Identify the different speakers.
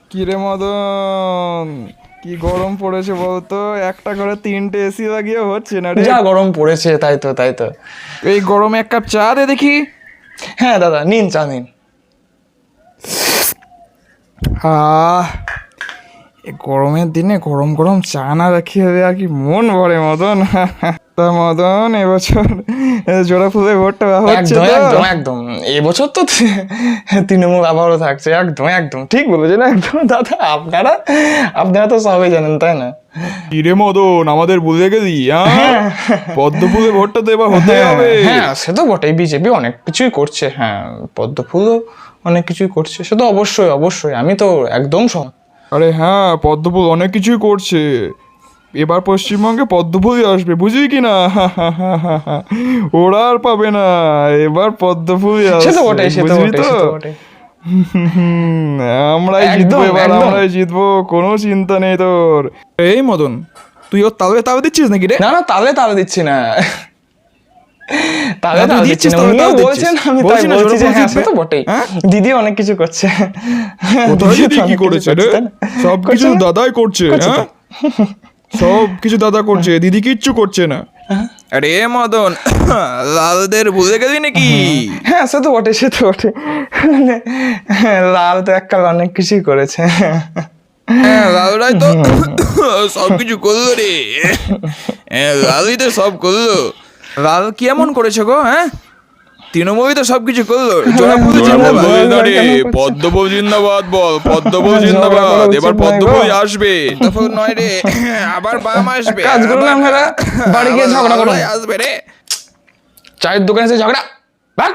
Speaker 1: কিরে মদন, কি গরম পড়েছে বলতো? একটা করে 3টে এসি লাগিয়ে হচ্ছে না রে।
Speaker 2: যা গরম পড়েছে, তাই তো।
Speaker 1: এই গরমে এক কাপ চা দে দেখি।
Speaker 2: হ্যাঁ দাদা, নিন চা নিন।
Speaker 1: আহ, এই গরমের দিনে গরম গরম চা না রাখিয়ে আর কি মন ভরে মদন। তা মদন, এবছর জোড়া ফুলে ভোটটা হচ্ছে
Speaker 2: একদম
Speaker 1: তো?
Speaker 2: একদম একদম এবছর তো তৃণমূল আবারও থাকছে। একদম একদম ঠিক বলেছেন, একদম দাদা। আপনারা তো সবাই জানেন, তাই না?
Speaker 1: কিরে মদন, আমাদের ভুলে গেলি? হ্যাঁ, পদ্ম ফুলে ভোটটা তো এবার হতে হবে।
Speaker 2: হ্যাঁ, সে তো বটেই। বিজেপি অনেক কিছুই করছে, হ্যাঁ। পদ্মফুলও অনেক কিছুই করছে, সে তো অবশ্যই অবশ্যই। আমি তো একদম
Speaker 1: আরে হ্যাঁ, পদ্মফুল অনেক কিছুই করছে। এবার পশ্চিমবঙ্গে পদ্মফুলই আসবে, বুঝলি কি না? ওরা আর পাবে না, এবার পদ্মফুলই
Speaker 2: সে তো
Speaker 1: আসবে,
Speaker 2: বটেই, সে তো
Speaker 1: বুঝলি
Speaker 2: বটেই,
Speaker 1: তো?
Speaker 2: সে তো বটেই।
Speaker 1: আমরাই জিতবো
Speaker 2: একদম
Speaker 1: এবার,
Speaker 2: একদম।
Speaker 1: আমরাই জিতবো, কোনো চিন্তা নেই তোর। এই মদন, তুই ওর তালে তালে দিচ্ছিস নাকি রে?
Speaker 2: না না, তালে দিচ্ছি না।
Speaker 1: না, তুই
Speaker 2: দিচ্ছি
Speaker 1: দিচ্ছিস
Speaker 2: না,
Speaker 1: তালে
Speaker 2: উনিও
Speaker 1: তালে
Speaker 2: বলছেন,
Speaker 1: দিচ্ছিস।
Speaker 2: আমি তাই
Speaker 1: বলছি না
Speaker 2: বলছি যে
Speaker 1: জোড়াফুল
Speaker 2: হ্যাঁ, সে
Speaker 1: জিতবে?
Speaker 2: তো বটেই।
Speaker 1: হ্যাঁ?
Speaker 2: দিদি অনেক কিছু করছে।
Speaker 1: কোথায়
Speaker 2: দিদি
Speaker 1: দিদি
Speaker 2: তো
Speaker 1: কি
Speaker 2: অনেক কিছু
Speaker 1: করেছে রে?
Speaker 2: করছে, তাই না?
Speaker 1: সব কিছু
Speaker 2: করছে না?
Speaker 1: দাদাই করছে।
Speaker 2: করছে
Speaker 1: হ্যাঁ,
Speaker 2: তো।
Speaker 1: সব কিছু দাদা করছে, দিদি কিচ্ছু করছে না। আরে মদন, লালদের ভুলে গেলি নাকি?
Speaker 2: হ্যাঁ, সে তো বটে, সে তো বটে। লাল তো এককাল অনেক কিছুই করেছে।
Speaker 1: হ্যাঁ, লালরাই তো সব কিছু করলো রে। হ্যাঁ, লালই তো সব করলো। লাল কি এমন করেছে গো? হ্যাঁ, তৃণমূলই তো সব কিছু করলো। জোড়াফুল জিন্দাবাদ। রে, পদ্মফুল জিন্দাবাদ বল, পদ্মফুল জিন্দাবাদ। এবার পদ্মফুল আসবে। পদ্মফুল নয় রে, আবার বাম আসবে।
Speaker 2: কাজ করুন
Speaker 1: আবার-
Speaker 2: আপনারা, বাড়ি গিয়ে
Speaker 1: আবার
Speaker 2: ঝগড়া করুন।
Speaker 1: লালরাই আসবে রে।
Speaker 2: চায়ের দোকানে এসে ঝগড়া, ভাগ।